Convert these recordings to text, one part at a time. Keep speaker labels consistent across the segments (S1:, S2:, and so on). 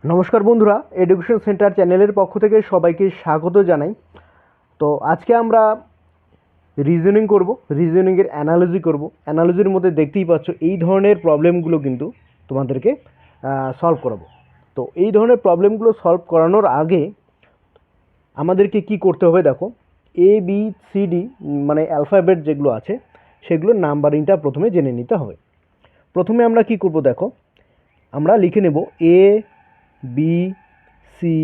S1: নমস্কার বন্ধুরা, education centre চ্যানেলের পক্ষ থেকে সবাইকে স্বাগত জানাই। তো আজকে আমরা রিজনিং করব, রিজনিংয়ের অ্যানালজি করব। অ্যানালজির মধ্যে দেখতেই পাচ্ছ এই ধরনের প্রবলেমগুলো কিন্তু তোমাদেরকে সলভ করাবো। তো এই ধরনের প্রবলেমগুলো সলভ করানোর আগে আমাদেরকে কি করতে হবে দেখো, এ বি সি ডি মানে অ্যালফাবেট যেগুলো আছে সেগুলোর নাম্বারিংটা প্রথমে জেনে নিতে হবে। প্রথমে আমরা কি করব দেখো, আমরা লিখে নেব A B C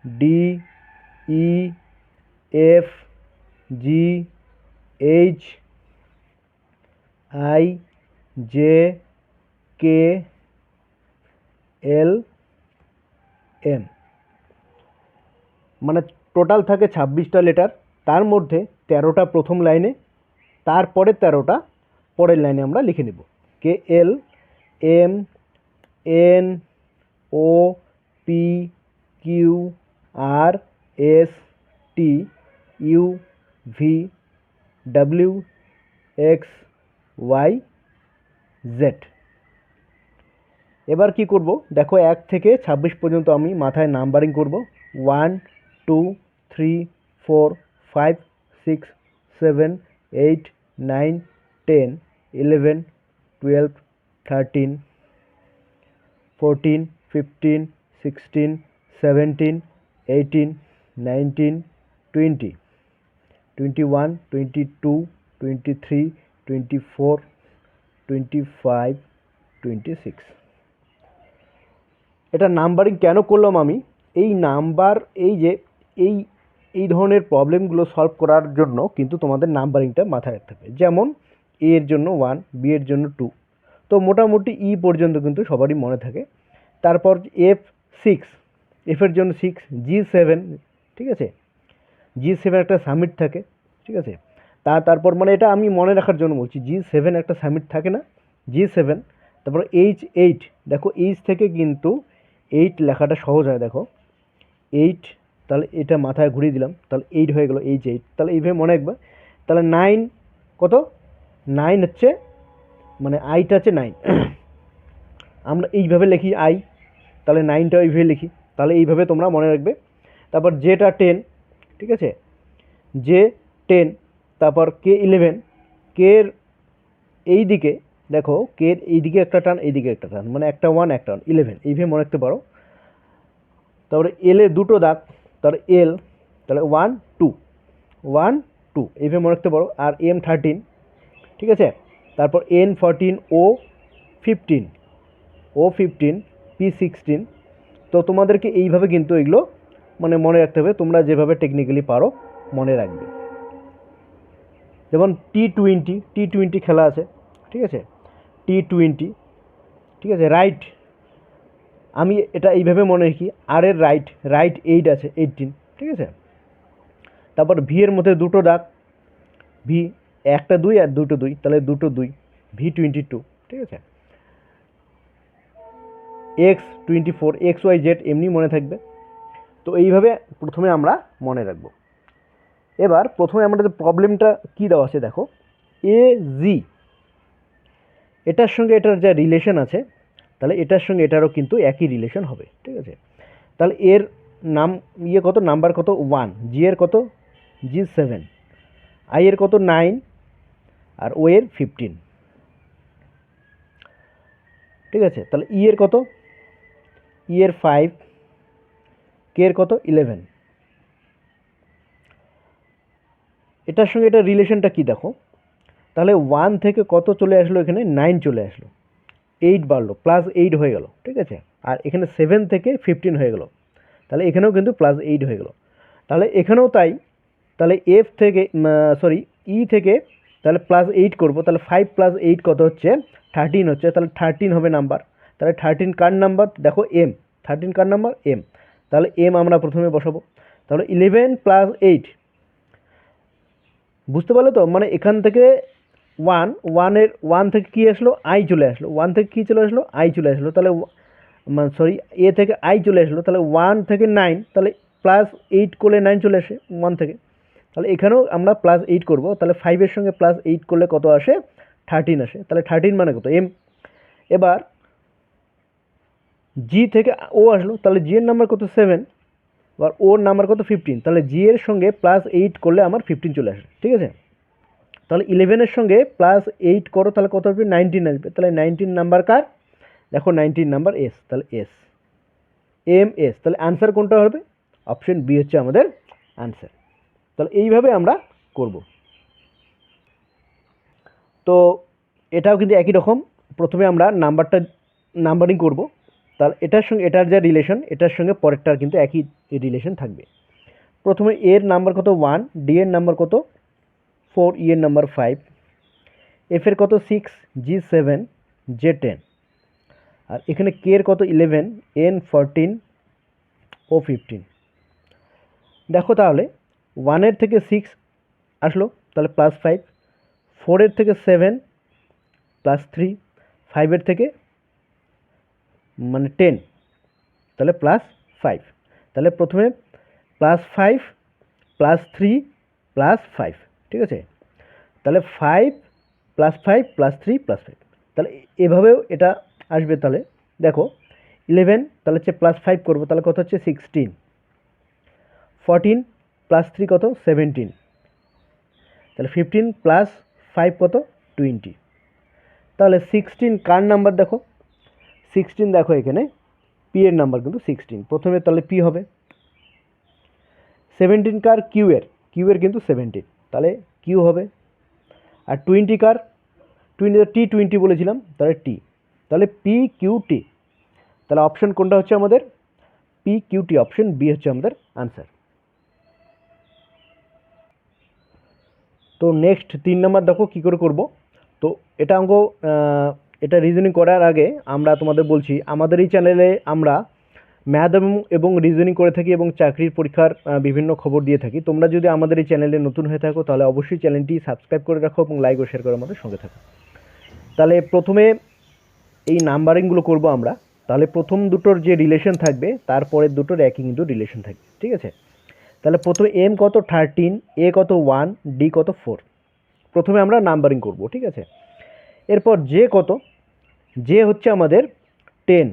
S1: D E F G H I J K L M, মানে টোটাল থাকে 26টা লেটার। তার মধ্যে 13টা প্রথম লাইনে, তারপরে 13টা পরের লাইনে আমরা লিখে নেব। K L M N O P Q R S T U V W X Y Z. এবার কি করব দেখো, 1 থেকে 26 পর্যন্ত আমি মাথায় নাম্বারিং করব। 1 2 3 4 5 6 7 8 9 10 11 12 13 14 15 16 17 18 19 20 21 22 23 24 25 26। এটা নাম্বারিং কেন করলাম আমি, এই নাম্বার এই যে এই এই ধরনের প্রবলেমগুলো সলভ করার জন্য কিন্তু তোমাদের নাম্বারিংটা মাথায় রাখতে হবে। যেমন এ এর জন্য 1, বি এর জন্য 2, তো মোটামুটি ই পর্যন্ত কিন্তু সবারই মনে থাকে। তারপর এফ 6, এফের জন্য 6, জি 7, ঠিক আছে, জি 7 একটা সামিট থাকে, ঠিক আছে। তারপর মানে এটা আমি মনে রাখার জন্য বলছি, জি 7 একটা সামিট থাকে না, জি 7। তারপর এইচ 8, দেখো এইচ থেকে কিন্তু 8 লেখাটা সহজ হয়, দেখো 8, তাহলে এটা মাথায় ঘুরিয়ে দিলাম, তাহলে 8 হয়ে গেল, এইচ 8, তাহলে এইভাবে মনে রাখবে। তাহলে 9 কত, 9 হচ্ছে মানে আইটা হচ্ছে 9, আমরা এইভাবে লিখি আই, তাহলে 9টা এইভাবে লিখি, তাহলে এইভাবে তোমরা মনে রাখবে। তারপর জেটা 10, ঠিক আছে, জে 10, তারপর কে 11, কে এর এই দিকে দেখো, কে এর এই দিকে একটা টান, এই দিকে একটা টান, মানে একটা 1 একটা 1, 11, এইভাবে মনে রাখতে পারো। তারপরে এল এ দুটো দাগ, তাহলে এল, তাহলে 1 2 1 2, এইভাবে মনে রাখতে পারো। আর এম 13, ঠিক আছে, তারপর এন 14, ও 15, ও 15, পি 16। তো তোমাদেরকে এইভাবে কিন্তু এগুলো মানে মনে রাখতে হবে, তোমরা যেভাবে টেকনিক্যালি পারো মনে রাখবে। যেমন টি টোয়েন্টি খেলা আছে, ঠিক আছে, টি20, ঠিক আছে, রাইট, আমি এটা এইভাবে মনে রাখি, আর এর রাইট, রাইট 8 আছে, 18, ঠিক আছে। তারপর ভি এর মধ্যে দুটো দাগ, ভি একটা 2 আর দুটো 2, তাহলে দুটো 2, ভি 22, ঠিক আছে। এক্স 24, এক্স ওয়াই জেড এমনি মনে থাকবে। তো এইভাবে প্রথমে আমরা মনে রাখবো। এবার প্রথমে আমাদের প্রবলেমটা কি দেওয়া আছে দেখো, এ জি, এটার সঙ্গে এটার যা রিলেশন আছে, তাহলে এটার সঙ্গে এটারও কিন্তু একই রিলেশন হবে, ঠিক আছে। তাহলে এর নাম ইয়ে কত, নাম্বার কত 1, জি এর কত, জি 7, আই এর কত 9, আর ও এর 15, ঠিক আছে। তাহলে ই এর কত, ই এর 5, কে এর কত 11। এটার সঙ্গে এটার রিলেশনটা কি দেখো, তাহলে 1 থেকে কত চলে আসলো, এখানে 9 চলে আসলো, 8 বাড়লো, প্লাস 8 হয়ে গেল, ঠিক আছে। আর এখানে 7 থেকে 15 হয়ে গেল, তাহলে এখানেও কিন্তু প্লাস 8 হয়ে গেল। তাহলে এখানেও তাই, তাহলে এফ থেকে সরি ই থেকে তাহলে প্লাস 8 করবো, তাহলে 5 প্লাস 8 কত হচ্ছে 13 হচ্ছে, তাহলে 13 হবে নাম্বার। তাহলে 13 কার নাম্বার দেখো, এম, 13 কার নাম্বার এম, তাহলে এম আমরা প্রথমে বসাবো। তাহলে 11 প্লাস 8, বুঝতে পারলে তো, মানে এখান থেকে 1 থেকে কী আসলো, আই চলে আসলো, 1 থেকে কী চলে আসলো, আই চলে আসলো, তাহলে সরি এ থেকে আই চলে আসলো, তাহলে 1 থেকে 9, তাহলে প্লাস 8 করলে 9 চলে আসে 1 থেকে, তাহলে এখানেও আমরা প্লাস 8 করব, তাহলে 5 এর সঙ্গে প্লাস 8 করলে কত আসে 13 আসে, তাহলে 13 মানে কত এম। এবার জি থেকে ও আসলো, তাহলে জি এর নাম্বার কত 7, আর ওর নাম্বার কত 15, তাহলে জি এর সঙ্গে +8 করলে আমার 15 চলে আসে, ঠিক আছে। তাহলে 11-এর সঙ্গে +8 করো, তাহলে কত আসবে 19 আসবে, তাহলে 19 নাম্বার কার, দেখো 19 নাম্বার এস, তাহলে এস এম এস, তাহলে অ্যান্সার কোনটা হবে, অপশন বি হচ্ছে আমাদের অ্যান্সার। তাহলে এইভাবে আমরা করব। তো এটাও কিন্তু একই রকম, প্রথমে আমরা নাম্বারিং করব, তাহলে এটার সঙ্গে এটার যা রিলেশন, এটার সঙ্গে পরেরটার কিন্তু একই রিলেশন থাকবে। প্রথমে এর নাম্বার কত 1, ডি এর নাম্বার কত 4, ই এর নাম্বার 5, এফ এর কত 6, জি 7, জে 10, আর এখানে কে এর কত 11, এন 14, ও 15। দেখো তাহলে 1-এর থেকে 6 আসলো, তাহলে +5, 4-এর থেকে 7 +3, 5-এর থেকে মানে 10, তাহলে +5। তাহলে প্রথমে +5 +3 +5, ঠিক আছে। তাহলে 5 +5 +3 +5, তাহলে এভাবেও এটা আসবে। তাহলে দেখো 11, তাহলে হচ্ছে +5 করবো, তাহলে কত হচ্ছে 16, 14 +3 কত 17, তাহলে 15 +5 কত 20। তাহলে 16 কার নাম্বার দেখো, 16 দেখো এখানে পি এর নাম্বার কিন্তু 16, প্রথমে তাহলে পি হবে। 17 কার, কিউ এর কিন্তু 17, তাহলে কিউ হবে। আর 20 কার, 20 T20 বলেছিলাম, তাহলে টি, তাহলে পি কিউ টি, তাহলে অপশন কোনটা হচ্ছে আমাদের, P Q T, option B হচ্ছে আমাদের আনসার। তো নেক্সট 3 নাম্বার দেখো কি করে করব। তো এটা অঙ্ক, এটা রিজনিং করার আগে আমরা তোমাদের বলছি, আমাদের এই চ্যানেলে আমরা ম্যাথ এবং রিজনিং করে থাকি এবং চাকরির পরীক্ষার বিভিন্ন খবর দিয়ে থাকি। তোমরা যদি আমাদের এই চ্যানেলে নতুন হয়ে থাকো তাহলে অবশ্যই চ্যানেলটি সাবস্ক্রাইব করে রাখো এবং লাইক ও শেয়ার করে আমাদের সঙ্গে থাকো। তাহলে প্রথমে এই নাম্বারিংগুলো করব আমরা। তাহলে প্রথম দুটোর যে রিলেশন থাকবে তারপরের দুটোর একই কিন্তু রিলেশন থাকবে, ঠিক আছে। তাহলে প্রথমে এম কত 13, এ কত 1, ডি কত 4, প্রথমে আমরা নাম্বারিং করব, ঠিক আছে। এরপর জে কত, জে হচ্ছে আমাদের 10,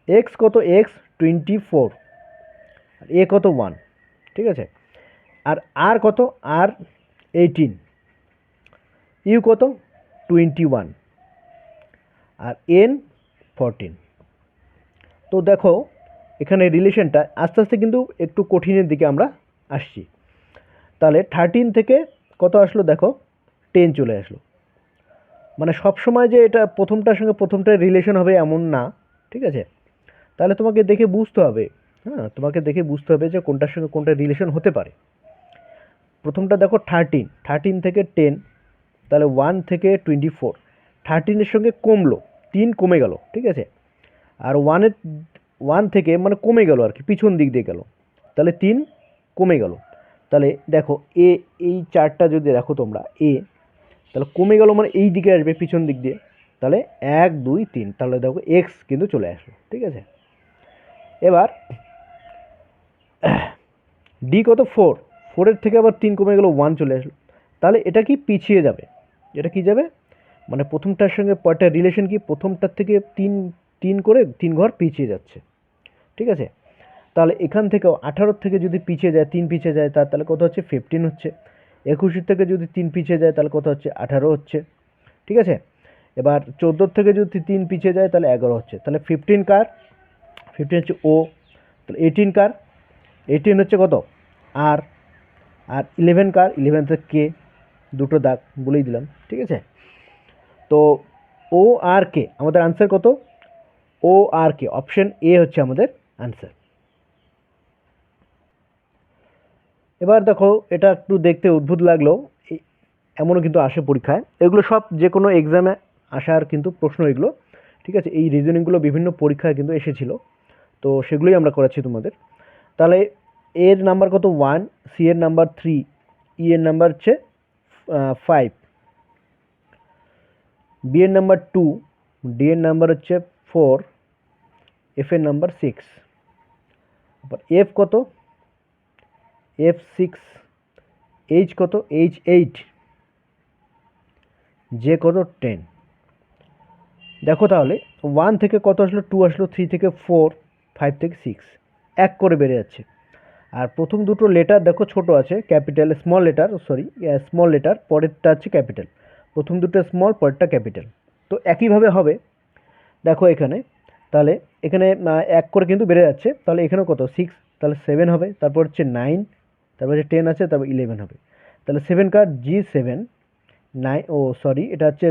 S1: এক্স কত এক্স 24, আর এ কত 1, ঠিক আছে। আর আর কত আর 18, ইউ কত 21, আর এন 14। তো দেখো এখানে রিলেশনটা আস্তে আস্তে কিন্তু একটু কঠিনের দিকে আমরা আসছি। তাহলে 13 থেকে কত আসলো দেখো 10 চলে আসলো, মানে সবসময় যে এটা প্রথমটার সঙ্গে প্রথমটার রিলেশন হবে এমন না, ঠিক আছে। তাহলে তোমাকে দেখে বুঝতে হবে, হ্যাঁ তোমাকে দেখে বুঝতে হবে যে কোনটার সঙ্গে কোনটা রিলেশন হতে পারে। প্রথমটা দেখো 13 থেকে 10, তাহলে 1 থেকে 24, 13-এর সঙ্গে কমলো, 3 কমে গেল, ঠিক আছে। আর 1 থেকে মানে কমে গেল আর কি, পিছন দিক দিয়ে গেল, তাহলে 3 কমে গেল। তাহলে দেখো এ, এই চারটা যদি দেখো তোমরা এ, তাহলে কমে গেল মানে এই দিকে আসবে পিছন দিক দিয়ে, তাহলে 1 2 3, তাহলে দেখো এক্স কিন্তু চলে আসলো, ঠিক আছে। এবার ডি কত 4, 4-এর থেকে আবার 3 কমে গেল 1 চলে আসলো, তাহলে এটা কি পিছিয়ে যাবে, এটা কি যাবে মানে প্রথমটার সঙ্গে পরেরটার রিলেশন কি প্রথমটার থেকে 3 3 করে 3 ঘর পিছিয়ে যাচ্ছে, ঠিক আছে। তাহলে এখান থেকেও 18 থেকে যদি পিছিয়ে যায় 3 পিছিয়ে যায় তাহলে কত হচ্ছে 15 হচ্ছে। 21 থেকে যদি 3 পিছিয়ে যায় তাহলে কত হচ্ছে 18 হচ্ছে, ঠিক আছে। এবার 14 থেকে যদি 3 পিছিয়ে যায় তাহলে 11 হচ্ছে, তাহলে 15 কার, 15 হচ্ছে ও, তাহলে 18 কার, 18 হচ্ছে কত আর, আর 11 কার, 11 হচ্ছে কে, দুটো দাগ বলেই দিলাম, ঠিক আছে। তো ও আর কে আমাদের আনসার কত, ও আর কে, অপশন এ হচ্ছে আমাদের আনসার। এবার দেখো এটা একটু দেখতে অদ্ভুত লাগলো, এমনও কিন্তু আসে পরীক্ষায়, এগুলো সব যে কোনো এক্সামে আসার কিন্তু প্রশ্ন এগুলো, ঠিক আছে। এই রিজনিংগুলো বিভিন্ন পরীক্ষায় কিন্তু এসেছিল, তো সেগুলোই আমরা করাচ্ছি তোমাদের। তাহলে এর নাম্বার কত 1, সি এর নাম্বার 3, ই এর নাম্বার হচ্ছে 5, বি এর নাম্বার 2, ডি এর নাম্বার হচ্ছে 4, এফ এর নাম্বার 6, আবার এফ কত F6, এইচ কত H8, জে কত 10। দেখো তাহলে ওয়ান থেকে কত আসলো, টু আসলো, থ্রি থেকে ফোর, ফাইভ থেকে সিক্স, এক করে বেড়ে যাচ্ছে। আর প্রথম দুটো লেটার দেখো ছোট আছে, capital small letter, sorry small letter, পরেরটা হচ্ছে ক্যাপিটাল, প্রথম দুটো স্মল পরেরটা ক্যাপিটাল। তো একইভাবে হবে দেখো এখানে, তাহলে এখানে এক করে কিন্তু বেড়ে যাচ্ছে, তাহলে এখানেও কত সিক্স, তাহলে সেভেন হবে, তারপর হচ্ছে নাইন, তারপর হচ্ছে টেন আছে, তারপর ইলেভেন হবে। তাহলে সেভেন কার জি সেভেন, নাইন, ও সরি এটা হচ্ছে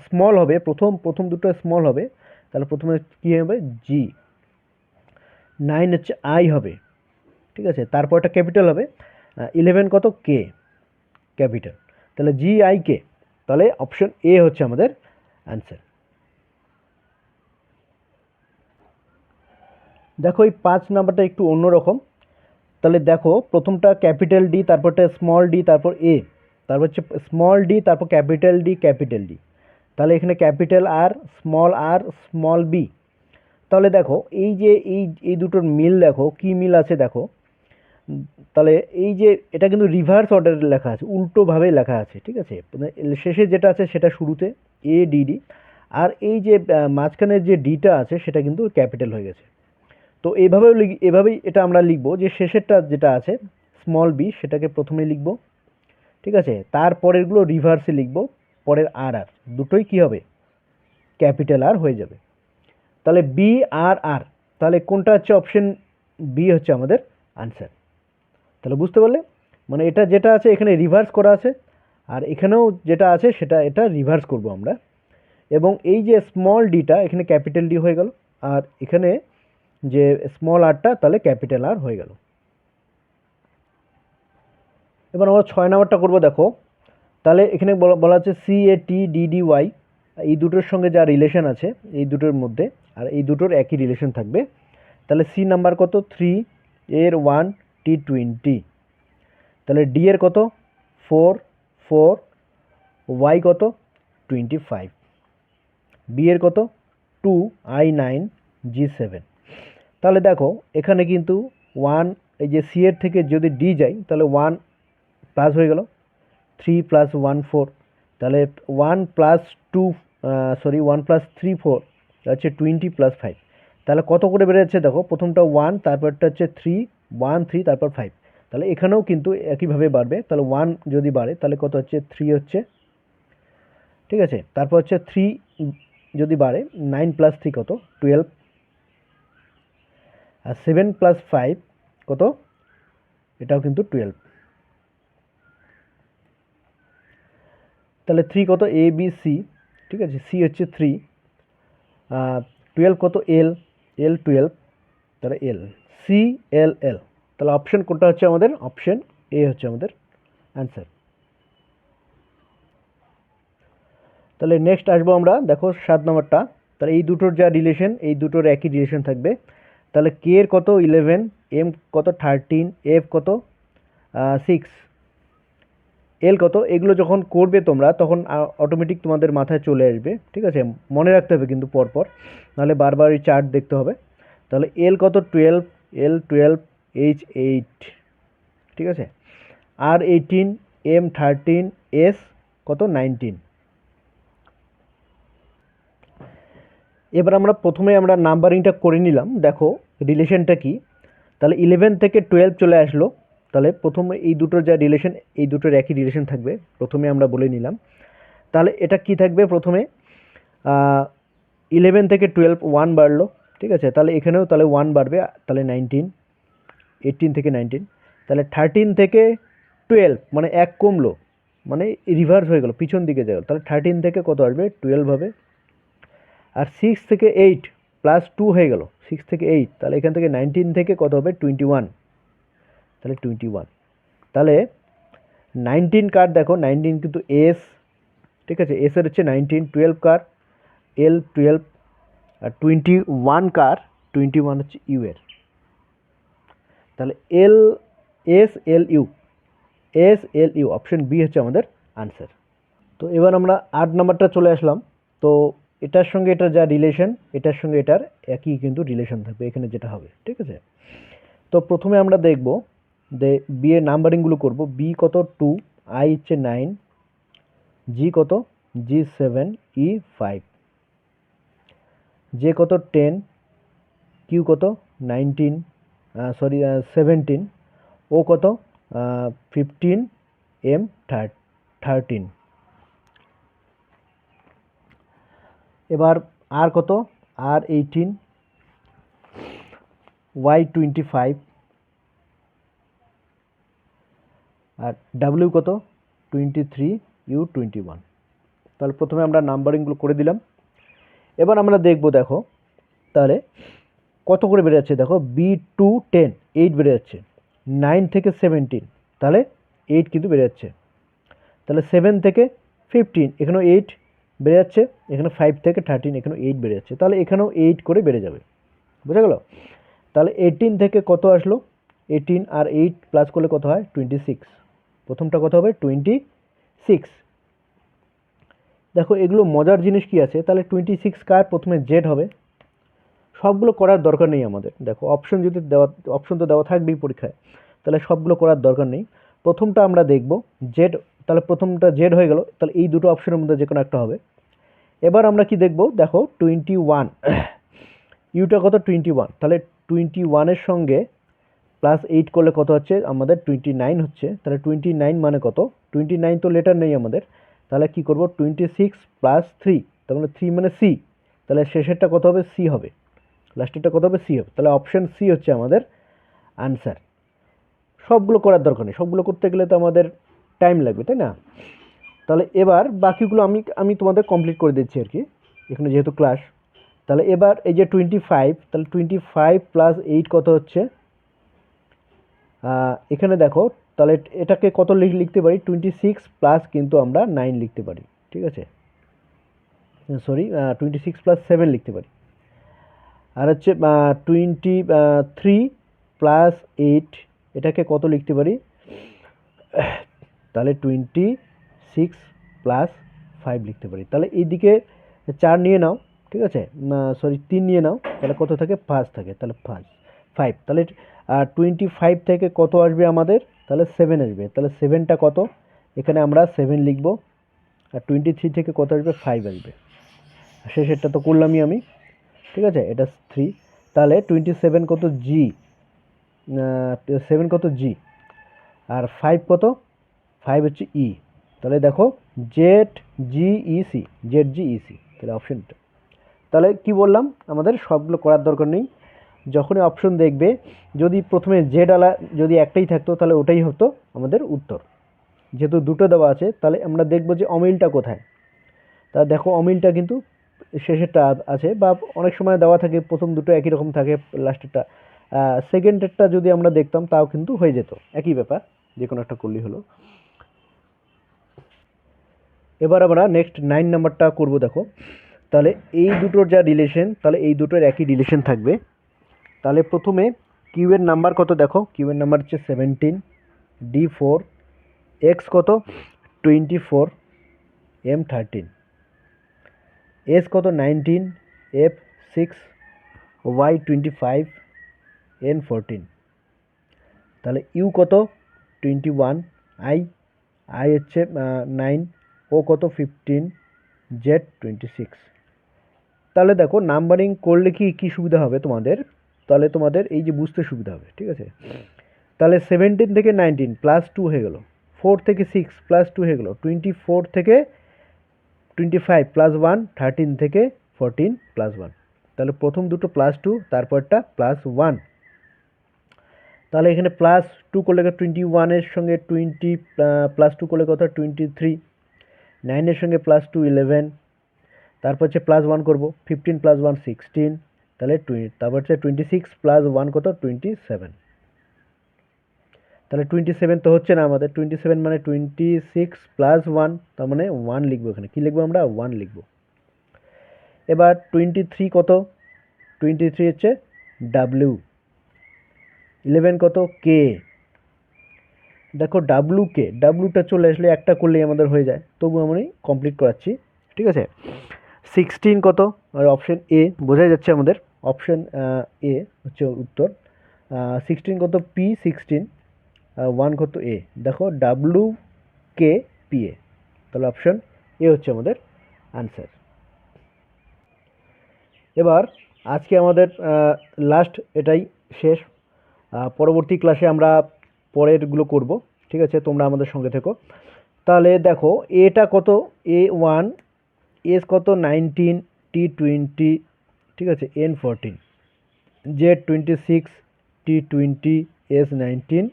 S1: স্মল হবে, প্রথম প্রথম দুটো স্মল হবে, তাহলে প্রথমে কী হবে জি, নাইন হচ্ছে আই হবে, ঠিক আছে, তারপরটা ক্যাপিটাল হবে, ইলেভেন কত কে, ক্যাপিটাল, তাহলে জি আই কে, তাহলে অপশন এ হচ্ছে আমাদের অ্যান্সার। দেখো এই 5 নাম্বারটা একটু অন্যরকম, তাহলে দেখো প্রথমটা ক্যাপিটাল ডি, তারপরটা স্মল ডি, তারপর এ, তারপর হচ্ছে স্মল ডি, তারপর ক্যাপিটাল ডি, ক্যাপিটাল ডি, তাহলে এখানে ক্যাপিটাল আর স্মল বি। তাহলে দেখো এই যে এই দুটোর মিল দেখো, কি মিল আছে দেখো, তাহলে এই যে এটা কিন্তু রিভার্স অর্ডারে লেখা আছে, উল্টোভাবে লেখা আছে, ঠিক আছে, মানে শেষে যেটা আছে সেটা শুরুতে এ ডি ডি, আর এই যে মাঝখানের যে ডিটা আছে সেটা কিন্তু ক্যাপিটাল হয়ে গেছে। তো এইভাবেও এভাবেই এটা আমরা লিখবো যে শেষেরটা যেটা আছে স্মল বি সেটাকে প্রথমে লিখবো, ঠিক আছে, তারপরেরগুলো রিভার্সে লিখবো, পরের আর আর দুটোই কি হবে ক্যাপিটাল আর হয়ে যাবে। তাহলে বি আর আর, তাহলে কোনটা হচ্ছে অপশন বি হচ্ছে আমাদের আনসার। তাহলে বুঝতে পারলে, মানে এটা যেটা আছে এখানে রিভার্স করা আছে, আর এখানেও যেটা আছে সেটা এটা রিভার্স করব আমরা, এবং এই যে স্মল ডিটা এখানে ক্যাপিটাল ডি হয়ে গেল, আর এখানে যে স্মল আরটা তাহলে ক্যাপিটাল আর হয়ে গেল। এবার আমরা 6 নাম্বারটা করবো, দেখো তাহলে এখানে বলা হচ্ছে সি এ টি ডি ডি ওয়াই, এই দুটোর সঙ্গে যা রিলেশন আছে এই দুটোর মধ্যে, আর এই দুটোর একই রিলেশন থাকবে, তাহলে সি নাম্বার কত থ্রি, এর ওয়ান, টি টোয়েন্টি, তাহলে ডি এর কত ফোর, ফোর, ওয়াই কত টোয়েন্টি ফাইভ, বি এর কত two, I nine, G seven. তাহলে দেখো এখানে কিন্তু ওয়ান, এই যে সি এর থেকে যদি ডি যাই তাহলে ওয়ান প্লাস হয়ে গেল, থ্রি প্লাস ওয়ান ফোর, তাহলে one plus two, sorry one plus three four হচ্ছে টোয়েন্টি প্লাস ফাইভ, তাহলে কত করে বেড়ে যাচ্ছে দেখো, প্রথমটা ওয়ান, তারপরটা হচ্ছে থ্রি, ওয়ান থ্রি, তারপর ফাইভ, তাহলে এখানেও কিন্তু একইভাবে বাড়বে, তাহলে ওয়ান যদি বাড়ে তাহলে কত হচ্ছে থ্রি হচ্ছে, ঠিক আছে, তারপর হচ্ছে থ্রি যদি বাড়ে, নাইন প্লাস থ্রি কত টুয়েলভ, আর সেভেন প্লাস ফাইভ কত, এটাও কিন্তু টুয়েলভ, তাহলে থ্রি কত এ বি সি, ঠিক আছে, সি হচ্ছে থ্রি, টুয়েলভ কত এল, এল টুয়েলভ, তাহলে এল, সি এল এল, তাহলে অপশন কোনটা হচ্ছে আমাদের, অপশন এ হচ্ছে আমাদের অ্যান্সার। তাহলে নেক্সট আসবো আমরা, দেখো 7 নম্বরটা, তাহলে এই দুটোর যা রিলেশন এই দুটোর একই রিলেশন থাকবে, তাহলে কে এর কত ইলেভেন, এম কত থার্টিন, এফ কত সিক্স, এল কত, এগুলো যখন করবে তোমরা তখন অটোমেটিক তোমাদের মাথায় চলে আসবে, ঠিক আছে, মনে রাখতে হবে কিন্তু পরপর, নাহলে বারবার এই চার্ট দেখতে হবে। তাহলে এল কত টুয়েলভ, এল টুয়েলভ, এইচ এইট, ঠিক আছে, আর এইটিন, এম থার্টিন, এস কত নাইনটিন। এবার আমরা প্রথমে আমরা নাম্বারিংটা করে নিলাম, দেখো রিলেশনটা কি, তাহলে ইলেভেন থেকে টুয়েলভ চলে আসলো, তাহলে প্রথমে এই দুটোর যা রিলেশন এই দুটোর একই রিলেশন থাকবে, প্রথমে আমরা বলে নিলাম। তাহলে এটা কি থাকবে, প্রথমে ইলেভেন থেকে টুয়েলভ ওয়ান বাড়লো, ঠিক আছে, তাহলে এখানেও তাহলে ওয়ান বাড়বে, তাহলে নাইনটিন, এইটিন থেকে নাইনটিন, তাহলে থার্টিন থেকে টুয়েলভ মানে এক কমলো, মানে রিভার্স হয়ে গেল, পিছন দিকে যাবে, তাহলে থার্টিন থেকে কত আসবে টুয়েলভ হবে, আর সিক্স থেকে এইট প্লাস টু হয়ে গেল, সিক্স থেকে এইট, তাহলে এখান থেকে নাইনটিন থেকে কত হবে টোয়েন্টি ওয়ান, তাহলে টোয়েন্টি ওয়ান, তাহলে নাইনটিন কার দেখো, নাইনটিন কিন্তু এস, ঠিক আছে, এস এর হচ্ছে নাইনটিন, টুয়েলভ কার এল টুয়েলভ, আর টোয়েন্টি ওয়ান কার, টোয়েন্টি ওয়ান হচ্ছে ইউ এর, তাহলে L, S L U, S L U, option B হচ্ছে আমাদের আনসার। তো এবার আমরা 8 নাম্বারটা চলে আসলাম, তো এটার সঙ্গে এটার যা রিলেশন এটার সঙ্গে এটার একই কিন্তু রিলেশন থাকবে এখানে যেটা হবে, ঠিক আছে। তো প্রথমে আমরা দেখব যে বি এর নাম্বারিংগুলো করব, বি কত টু, আই হচ্ছে নাইন, জি কত G seven, E five, J কত 10, কিউ কত 19, 17, ও কত 15, এম 13। এবার আর কত আর 18, ওয়াই 25, আর ডাব্লিউ কত 23, ইউ 21। তাহলে প্রথমে আমরা নাম্বারিংগুলো করে দিলাম। এবার আমরা দেখব, দেখো তাহলে কত করে বেড়ে যাচ্ছে। দেখো B2 10, 8 বেড়ে যাচ্ছে। 9 থেকে 17, তাহলে 8 কিন্তু বেড়ে যাচ্ছে। তাহলে 7 থেকে 15, এখানেও 8 বেড়ে যাচ্ছে। এখানে 5 থেকে 13, এখানেও 8 বেড়ে যাচ্ছে। তাহলে এখানেও 8 করে বেড়ে যাবে, বুঝা গেল? তাহলে 18 থেকে কত আসলো, 18 আর 8 প্লাস করলে কত হয় 26। প্রথমটা কত হবে 26। দেখো এগুলো মজার জিনিস কি আছে, তাহলে 26 কার প্রথমে জেড হবে। সবগুলো করার দরকার নেই আমাদের। দেখো অপশন যদি দেওয়া, অপশন তো দেওয়া থাকবেই পরীক্ষায়, তাহলে সবগুলো করার দরকার নেই। প্রথমটা আমরা দেখব জেড, তাহলে প্রথমটা জেড হয়ে গেল, তাহলে এই দুটো অপশনের মধ্যে যে কোনো একটা হবে। এবার আমরা কি দেখব, দেখো 21, ইউটা কত 21, তাহলে 21-এর সঙ্গে প্লাস 8 করলে কত হচ্ছে আমাদের 29 হচ্ছে। তাহলে 29 মানে কত, 29 তো লেটার নেই আমাদের, তাহলে কি করব 26 প্লাস 3, তার মানে 3 মানে সি। তাহলে শেষেরটা কত হবে সি হবে, লাস্টেরটা কত হবে সি হবে। তাহলে অপশন সি হচ্ছে আমাদের আনসার। সবগুলো করার দরকার নেই, সবগুলো করতে গেলে তো আমাদের টাইম লাগবে, তাই না? তাহলে এবার বাকিগুলো আমি আমি তোমাদের কমপ্লিট করে দিচ্ছি আর কি, এখানে যেহেতু ক্লাস। তাহলে এবার এই যে 25, তাহলে 25 প্লাস 8 কত হচ্ছে, এখানে দেখো তাহলে এটাকে কত লিখতে পারি 26 প্লাস কিন্তু আমরা 9 লিখতে পারি, ঠিক আছে? সরি, 26 প্লাস 7 লিখতে পারি। আর হচ্ছে 23 প্লাস 8, এটাকে কত লিখতে পারি, তাহলে 26 প্লাস 5 লিখতে পারি। তাহলে এইদিকে 4 নিয়ে নাও, ঠিক আছে, না সরি 3 নিয়ে নাও, তাহলে কত থাকে 5 থাকে, তাহলে 5। তাহলে 25 থেকে কত আসবে আমাদের, তাহলে 7 আসবে। তাহলে 7টা কত, এখানে আমরা 7 লিখব। আর 23 থেকে কত আসবে 5 আসবে। শেষেরটা তো করলামই আমি, ঠিক আছে, এটা 3। তাহলে 27 কত জি, 7 কত জি, আর 5 কত, 5 হচ্ছে ই। তাহলে দেখো জেড জি ই সি, জেড জি ই সি, তাহলে অপশনটা। তাহলে কি বললাম, আমাদের সবগুলো করার দরকার নেই। যখনই অপশন দেখবে যদি প্রথমে জেড আলা যদি একটাই থাকতো তাহলে ওটাই হতো আমাদের উত্তর। যেহেতু দুটো দেওয়া আছে তাহলে আমরা দেখব যে অমিলটা কোথায়। তা দেখো অমিলটা কিন্তু শেষেরটা আছে, বা অনেক সময় দেওয়া থাকে প্রথম দুটো একই রকম থাকে, লাস্টেরটা সেকেন্ডেরটা যদি আমরা দেখতাম তাও কিন্তু হয়ে যেত, একই ব্যাপার, যে কোনো একটা করলেই হলো। এবার আমরা নেক্সট 9 নাম্বারটা করব। দেখো তাহলে এই দুটোর যা রিলেশন, তাহলে এই দুটোর একই রিলেশন থাকবে। তাহলে প্রথমে কিউ এর নাম্বার কত, দেখো কিউ এর নাম্বার হচ্ছে 17, ডি 4, এক্স কত 24, এম 13, এস কত 19, এফ 6, ওয়াই 25, এন 14। তাহলে ইউ কত 21, আই আই হচ্ছে 9, ও কত 15, জেড 26। তাহলে দেখো নাম্বারিং করলে কি কি সুবিধা হবে তোমাদের, তাহলে তোমাদের এই যে বুঝতে সুবিধা হবে, ঠিক আছে? তাহলে 17 থেকে 19 প্লাস 2 হয়ে গেল, 4 থেকে 6 প্লাস 2 হয়ে গেল, 24 থেকে 25 প্লাস 1, 13 থেকে 14 প্লাস 1। তাহলে প্রথম দুটো প্লাস 2, তারপরটা প্লাস 1। তাহলে এখানে প্লাস 2 করলে 21-এর সঙ্গে 20 প্লাস 2 করলে কত 23, 9-এর সঙ্গে প্লাস 2 11, তারপর হচ্ছে প্লাস 1 করব, 15 প্লাস 1 16, তাহলে তারপর হচ্ছে 26 প্লাস 1 কত 27। তাহলে 27 তো হচ্ছে না আমাদের, 27 মানে 26 প্লাস 1, তার মানে 1 লিখবো। এখানে কি লিখবো আমরা 1 লিখবো। এবার 23 কত, 23 হচ্ছে ডাব্লিউ, 11 কত কে। দেখো ডাব্লু কে, ডাব্লুটা চলে আসলে একটা করলেই আমাদের হয়ে যায়, তবু আমি কমপ্লিট করাচ্ছি, ঠিক আছে? 16 কত, আর অপশন এ বোঝাই যাচ্ছে আমাদের, অপশন এ হচ্ছে উত্তর। 16 কত পি 16, 1 কত এ। দেখো ডাব্লু কে পি এ, তাহলে অপশন এ হচ্ছে আমাদের আনসার। এবার আজকে আমাদের লাস্ট এটাই শেষ। পরবর্তী ক্লাসে আমরা পরেরগুলো করব। ঠিক আছে, তোমরা আমাদের সঙ্গে থেকো। তাহলে দেখো এটা কত, A1, এস কত 19, T20, ঠিক আছে, N14, Z26, T20, S19,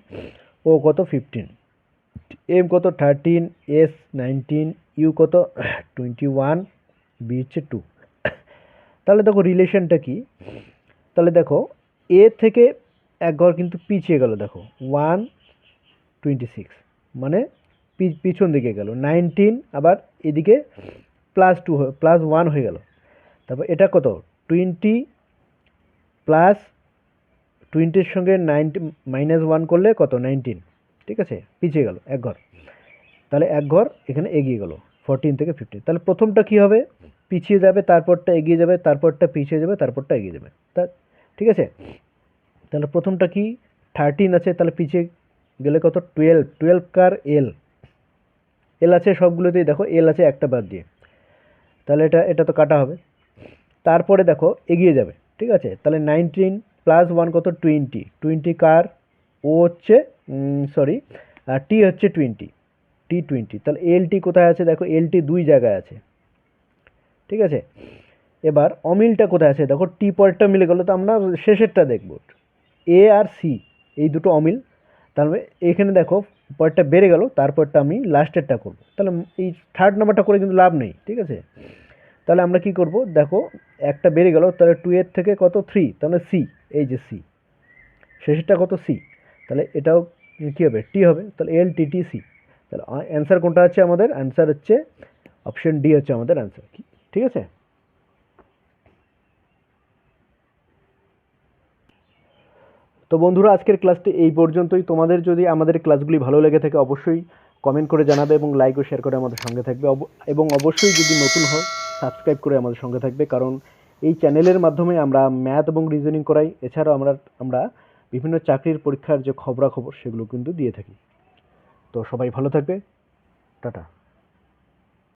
S1: ও কত 15, এম কত 13, S19, ইউ কত 21, বি হচ্ছে 2। তাহলে দেখো রিলেশনটা কি, তাহলে দেখো এ থেকে এক ঘর কিন্তু পিছিয়ে গেল, দেখো 126 মানে পিছন দিকে গেল, 19 আবার এদিকে +2 +1 হয়ে গেল। তারপর এটা কত 20 প্লাস 20-র সঙ্গে 90 -1 করলে কত 19, ঠিক আছে, পিছিয়ে গেল এক ঘর। তাহলে এক ঘর এখানে এগিয়ে গেল 14 থেকে 15। তাহলে প্রথমটা কি হবে, পিছিয়ে যাবে, তারপরটা এগিয়ে যাবে, তারপরটা পিছিয়ে যাবে, তারপরটা এগিয়ে যাবে। তা ঠিক আছে, তাহলে প্রথমটা কি 13 আছে, তাহলে পিছিয়ে গেলে কত 12, 12 কার এল, এল আছে সবগুলোতেই, দেখো এল আছে একটা বাদ দিয়ে, তাহলে এটা এটা তো কাটা হবে। তারপরে দেখো এগিয়ে যাবে, ঠিক আছে, তাহলে 19 +1 কত 20, 20 কার, ও হচ্ছে সরি টি হচ্ছে 20, T20, তাহলে এলটি কোথায় আছে, দেখো এলটি দুই জায়গায় আছে, ঠিক আছে। এবার অমিলটা কোথায় আছে, দেখো টি পরেরটা মিলে গেল, তো আমরা শেষেরটা দেখব, এ আর সি এই দুটো অমিল, তাহলে এখানে দেখো পরেরটা বেড়ে গেল, তারপরটা আমি লাস্টেরটা করব, তাহলে এই থার্ড নাম্বারটা করে কিন্তু লাভ নেই, ঠিক আছে। তাহলে আমরা কি করব, দেখো একটা বেড়ে গেল, তাহলে 2 এর থেকে কত 3, তাহলে সি, এই যে সি, শেষেরটা কত সি, তাহলে এটাও কি হবে টি হবে, তাহলে এল টি টি সি। তাহলে অ্যান্সার কোনটা হচ্ছে, আমাদের অ্যান্সার হচ্ছে অপশন ডি হচ্ছে আমাদের অ্যান্সার, ঠিক আছে। তো বন্ধুরা আজকের ক্লাসটি এই পর্যন্তই। তোমাদের যদি আমাদের ক্লাসগুলি ভালো লেগে থাকে অবশ্যই কমেন্ট করে জানাবে এবং লাইক ও শেয়ার করে আমাদের সঙ্গে থাকবে, এবং অবশ্যই যদি নতুন হও সাবস্ক্রাইব করে আমাদের সঙ্গে থাকবে, কারণ এই চ্যানেলের মাধ্যমে আমরা ম্যাথ এবং রিজনিং করাই, এছাড়াও আমরা বিভিন্ন চাকরির পরীক্ষার যে খবরাখবর সেগুলো কিন্তু দিয়ে থাকি। তো সবাই ভালো থাকবে, টাটা।